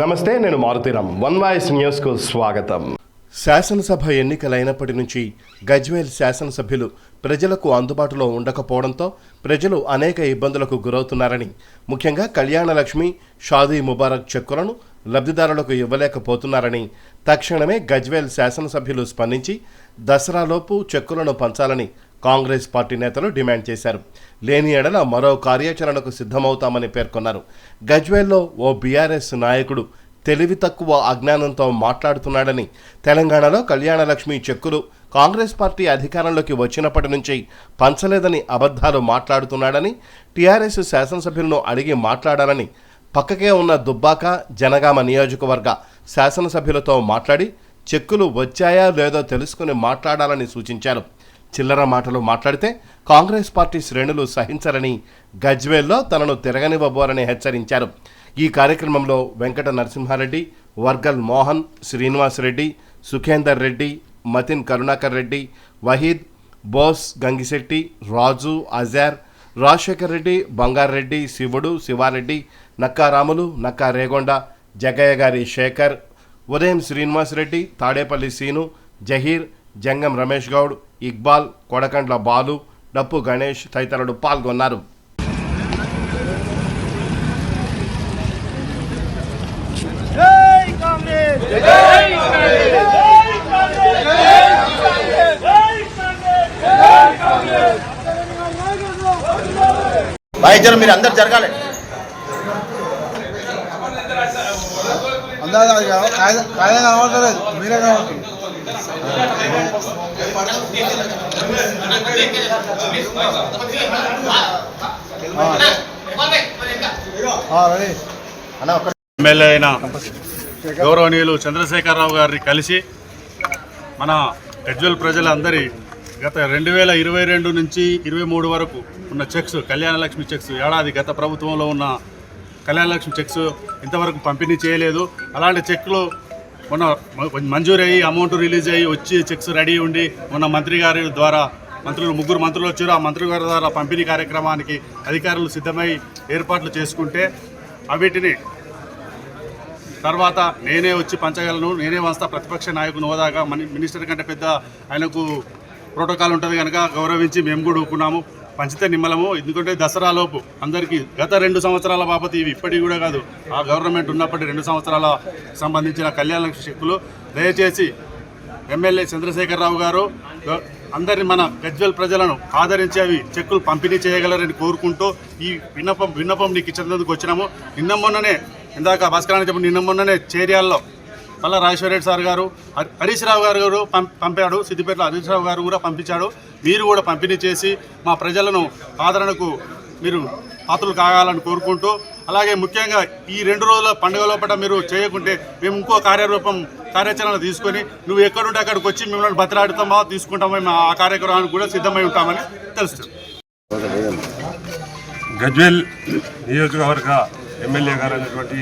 నమస్తే, నేను Maruthi Ram. One voice న్యూస్కు స్వాగతం. శాసనసభ ఎన్నికలైనప్పటి నుంచి గజ్వేల్ శాసనసభ్యులు ప్రజలకు అందుబాటులో ఉండకపోవడంతో ప్రజలు అనేక ఇబ్బందులకు గురవుతున్నారని, ముఖ్యంగా కళ్యాణలక్ష్మి, షాదీ ముబారక్ చెక్కులను లబ్ధిదారులకు ఇవ్వలేకపోతున్నారని తక్షణమే గజ్వేల్ శాసనసభ్యులు స్పందించి దసరాలోపు చెక్కులను పంచాలని కాంగ్రెస్ పార్టీ నేతలు డిమాండ్ చేశారు. లేని ఎడల మరో కార్యాచరణకు సిద్ధమవుతామని పేర్కొన్నారు. గజ్వేల్లో ఓ బీఆర్ఎస్ నాయకుడు తెలివి తక్కువ అజ్ఞానంతో మాట్లాడుతున్నాడని, తెలంగాణలో కళ్యాణలక్ష్మి చెక్కులు కాంగ్రెస్ పార్టీ అధికారంలోకి వచ్చినప్పటి నుంచి పంచలేదని అబద్ధాలు మాట్లాడుతున్నాడని, టీఆర్ఎస్ శాసనసభ్యులను అడిగి మాట్లాడాలని పక్కకే ఉన్న దుబ్బాక, జనగామ నియోజకవర్గ శాసనసభ్యులతో మాట్లాడి చెక్కులు వచ్చాయా లేదో తెలుసుకుని మాట్లాడాలని సూచించారు. చిల్లర మాటలు మాట్లాడితే కాంగ్రెస్ పార్టీ శ్రేణులు సహించరని, గజ్వేల్లో తనను తిరగనివ్వబోరని హెచ్చరించారు. ఈ కార్యక్రమంలో వెంకట నరసింహారెడ్డి, వర్గల్ మోహన్, శ్రీనివాసరెడ్డి, సుఖేందర్ రెడ్డి, మతిన్ కరుణాకర్ రెడ్డి, వహీద్, బోస్ గంగిశెట్టి, రాజు, అజార్, రాజశేఖర్ రెడ్డి, బంగారెడ్డి, శివుడు, శివారెడ్డి, నక్కా రాములు, నక్కా రేగొండ, జగయ్య గారి శేఖర్, ఉదయం శ్రీనివాసరెడ్డి, తాడేపల్లి సీను, జహీర్, జంగం రమేష్ గౌడ్, ఇక్బాల్, కొడకండ్ల బాలు, డప్పు గణేష్ తదితరులు పాల్గొన్నారు. జనం మీరు అందరు జరగాలి. కాయన కనబడలేదు, మీరే కనబడుతుంది. ఎమ్మెల్యే అయిన గౌరవనీయులు చంద్రశేఖరరావు గారిని కలిసి మన గజ్వేల్ ప్రజలందరి గత 2022 నుంచి 23 వరకు ఉన్న చెక్స్, కళ్యాణలక్ష్మి చెక్స్, ఏడాది గత ప్రభుత్వంలో ఉన్న కళ్యాణలక్ష్మి చెక్స్ ఇంతవరకు పంపిణీ చేయలేదు. అలాంటి చెక్లు మొన్న మంజూరయ్యి అమౌంట్ రిలీజ్ అయ్యి వచ్చి చెక్స్ రెడీ ఉండి మొన్న మంత్రి గారి ద్వారా ముగ్గురు మంత్రులు వచ్చారు. ఆ మంత్రి గారి ద్వారా పంపిణీ కార్యక్రమానికి అధికారులు సిద్ధమై ఏర్పాట్లు చేసుకుంటే వీటిని తర్వాత నేనే వచ్చి పంచగలను, నేనే వస్తా ప్రతిపక్ష నాయకుని హోదాగా, మినిస్టర్ కంటే పెద్ద ఆయనకు ప్రోటోకాల్ ఉంటుంది కనుక గౌరవించి మేము కూడా ఊరుకున్నాము. పంచితే నిమ్మలము. ఎందుకంటే దసరాలోపు అందరికీ గత 2 సంవత్సరాల బాబతి ఇవి ఇప్పటికి కూడా కాదు, ఆ గవర్నమెంట్ ఉన్నప్పటి 2 సంవత్సరాల సంబంధించిన కళ్యాణలక్ష్మి చెక్కులు దయచేసి ఎమ్మెల్యే చంద్రశేఖరరావు గారు అందరిని, మన గజ్వేల్ ప్రజలను ఆదరించి అవి చెక్కులు పంపిణీ చేయగలరని కోరుకుంటూ ఈ విన్నపం నీకు ఇచ్చినందుకు వచ్చినాము. ఇందాక భాస్కరాన్ని చెప్పిన నిన్న మొన్ననే చేర్యాల్లో పల్ల రాజేశ్వరరెడ్డి సార్ గారు, హరీష్ రావు గారు పంపాడు. సిద్దిపేటలో హరీష్ రావు గారు కూడా పంపించాడు. మీరు కూడా పంపిణీ చేసి మా ప్రజలను ఆదరణకు మీరు పాత్రలు కాగాలని కోరుకుంటూ, అలాగే ముఖ్యంగా ఈ 2 రోజుల పండుగ లోపల మీరు చేయకుంటే మేము ఇంకో కార్యాచరణ తీసుకొని నువ్వు ఎక్కడుంటే అక్కడికి వచ్చి మిమ్మల్ని బతిలాడుతామా తీసుకుంటామో మేము ఆ కార్యక్రమానికి కూడా సిద్ధమై ఉంటామని తెలుస్తుంది. గజ్వేల్ నియోజకవర్గ ఎమ్మెల్యే గారు అయినటువంటి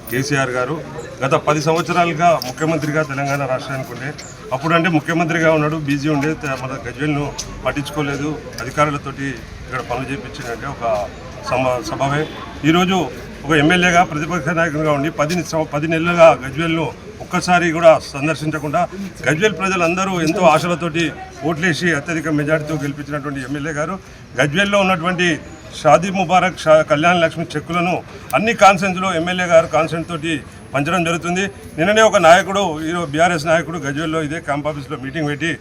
కేసీఆర్ గారు గత 10 సంవత్సరాలుగా ముఖ్యమంత్రిగా తెలంగాణ రాష్ట్రానికి ఉండే, అప్పుడంటే ముఖ్యమంత్రిగా ఉన్నాడు, బిజీ ఉండే, మన గజ్వేల్ను పట్టించుకోలేదు, అధికారులతోటి ఇక్కడ పనులు చేయించిందంటే ఒక సభవే. ఈరోజు ఒక ఎమ్మెల్యేగా ప్రతిపక్ష నాయకునిగా ఉండి 10 నెలలుగా గజ్వేల్ను ఒక్కసారి కూడా సందర్శించకుండా గజ్వేల్ ప్రజలందరూ ఎంతో ఆశలతోటి ఓట్లేసి అత్యధిక మెజార్టీతో గెలిపించినటువంటి ఎమ్మెల్యే గారు గజ్వేల్లో ఉన్నటువంటి షాదీ ముబారక్, కళ్యాణలక్ష్మి చెక్కులను అన్ని కాన్సెన్స్లో ఎమ్మెల్యే గారు కాన్సెన్స్ తోటి పంచడం జరుగుతుంది. నిన్ననే ఒక నాయకుడు, ఈరోజు బీఆర్ఎస్ నాయకుడు గజ్వేల్లో ఇదే క్యాంప్ ఆఫీస్లో మీటింగ్ పెట్టి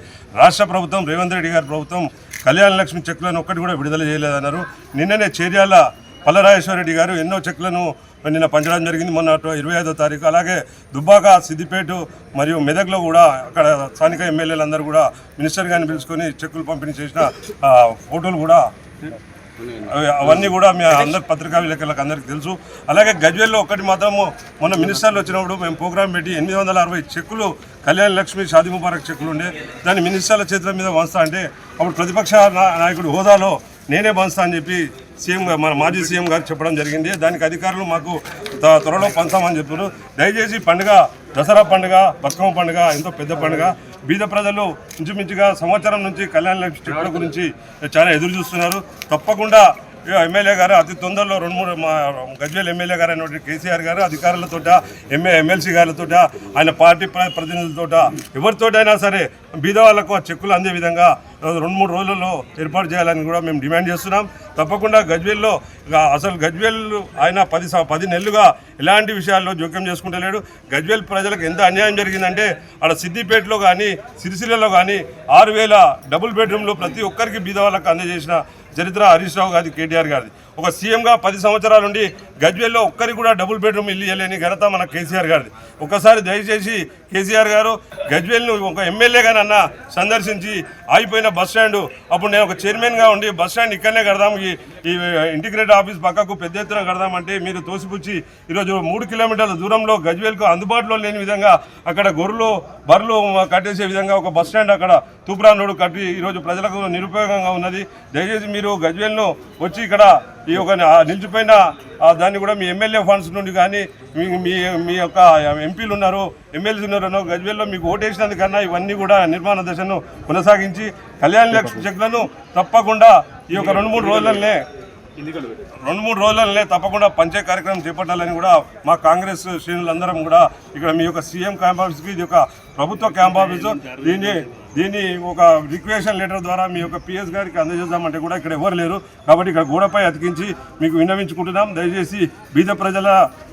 రాష్ట్ర ప్రభుత్వం, రేవంత్ రెడ్డి గారి ప్రభుత్వం కళ్యాణలక్ష్మి చెక్కులను ఒక్కటి కూడా విడుదల చేయలేదన్నారు. నిన్ననే చేర్యాల పల్లరాజేశ్వరరెడ్డి గారు ఎన్నో చెక్కులను నిన్న పంచడం జరిగింది, మొన్న 25వ తారీఖు. అలాగే దుబ్బాక, సిద్దిపేట మరియు మెదక్లో కూడా అక్కడ స్థానిక ఎమ్మెల్యేలందరూ కూడా మినిస్టర్ గారిని పిలుచుకొని చెక్కులు పంపిణీ చేసిన ఫోటోలు కూడా అవన్నీ కూడా మీ అందరి పత్రికా విలేకరులకు అందరికీ తెలుసు. అలాగే గజ్వేల్లో ఒకటి మాత్రము మొన్న మినిస్టర్లు వచ్చినప్పుడు మేము ప్రోగ్రాం పెట్టి 860 చెక్కులు కళ్యాణలక్ష్మి, షాదీ ముబారక్ చెక్కులు ఉండే, దాన్ని మినిస్టర్ల చేతుల మీద వంచుతా అంటే అప్పుడు ప్రతిపక్ష నాయకుడు హోదాలో నేనే పంచుతా అని చెప్పి మన మాజీ సీఎం గారు చెప్పడం జరిగింది. దానికి అధికారులు మాకు త్వరలో పంచామని చెప్పారు. దయచేసి పండుగ, దసరా పండుగ, బతుకమ్మ పండుగ ఎంతో పెద్ద పండుగ. బీద ప్రజలు ఇంచుమించుగా సంవత్సరం నుంచి కళ్యాణలక్ష్మి చెక్కుల గురించి చాలా ఎదురు చూస్తున్నారు. తప్పకుండా ఎమ్మెల్యే గారు అతి తొందరలో 2-3 మా గజ్వేల్ ఎమ్మెల్యే గారు అయినటువంటి కేసీఆర్ గారు అధికారులతోట ఎమ్మెల్సీ గారితో ఆయన పార్టీ ప్రతినిధులతో ఎవరితోటైనా సరే బీద వాళ్ళకు ఆ చెక్కులు అందే విధంగా 2-3 రోజులలో ఏర్పాటు చేయాలని కూడా మేము డిమాండ్ చేస్తున్నాం. తప్పకుండా గజ్వేల్లో అసలు గజ్వేల్ ఆయన 10 నెలలుగా ఎలాంటి విషయాల్లో జోక్యం చేసుకుంటలేడు. గజ్వేల్ ప్రజలకు ఎంత అన్యాయం జరిగిందంటే ఆడ సిద్దిపేటలో కానీ సిరిసిల్లలో కానీ 6,000 డబుల్ బెడ్రూమ్లు ప్రతి ఒక్కరికి బీద వాళ్ళకు అందజేసిన చరిత్ర హరీష్ రావు గారి కేటీఆర్ గారిది. ఒక సీఎంగా 10 సంవత్సరాల నుండి గజ్వేల్లో ఒక్కరికి కూడా డబుల్ బెడ్రూమ్ ఇల్లు ఇవ్వలేని ఘనత మన కేసీఆర్ గారిది. ఒకసారి దయచేసి కేసీఆర్ గారు గజ్వేల్ను ఒక ఎమ్మెల్యేగానన్నా సందర్శించి ఆగిపోయిన బస్ స్టాండ్, అప్పుడు నేను ఒక చైర్మన్గా ఉండి బస్ స్టాండ్ ఇక్కడనే కడదాం, ఈ ఇంటిగ్రేటెడ్ ఆఫీస్ పక్కకు పెద్ద ఎత్తున కడదామంటే మీరు తోసిపుచ్చి ఈరోజు 3 కిలోమీటర్ల దూరంలో గజ్వేల్కు అందుబాటులో లేని విధంగా అక్కడ గొర్రెలు బర్రెలు కట్టేసే విధంగా ఒక బస్ స్టాండ్ అక్కడ తూప్రాన్ రోడ్డు కట్టి ఈరోజు ప్రజలకు నిరుపయోగంగా ఉన్నది. దయచేసి మీరు గజ్వేల్ను వచ్చి ఇక్కడ ఈ యొక్క నిలిచిపోయిన దాన్ని కూడా మీ ఎమ్మెల్యే ఫండ్స్ నుండి కానీ మీ యొక్క ఎంపీలు ఉన్నారు, ఎమ్మెల్సీ ఉన్నారు, గజ్వేల్లో మీకు ఓటేసినందుకన్నా ఇవన్నీ కూడా నిర్మాణ దశను కొనసాగించి కళ్యాణ లక్ష్మి చెక్లను తప్పకుండా ఈ యొక్క 2-3 రోజులనే తప్పకుండా పంచే కార్యక్రమం చేపట్టాలని కూడా మా కాంగ్రెస్ శ్రేణులందరం కూడా ఇక్కడ మీ యొక్క సీఎం క్యాంప్ ఆఫీస్కి ఇది ఒక ప్రభుత్వ క్యాంప్ ఆఫీసు, దీన్ని ఒక రిక్వెషన్ లెటర్ ద్వారా మీ యొక్క పిఎస్ గారికి అందజేద్దామంటే కూడా ఇక్కడ ఎవరు లేరు. కాబట్టి ఇక్కడ గోడపై అతికించి మీకు విన్నవించుకుంటున్నాం. దయచేసి బీద ప్రజల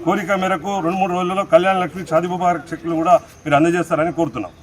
కోరిక మేరకు 2-3 రోజుల్లో కళ్యాణ లక్ష్మి షాదీ ముబారక్ చెక్లు కూడా మీరు అందజేస్తారని కోరుతున్నాం.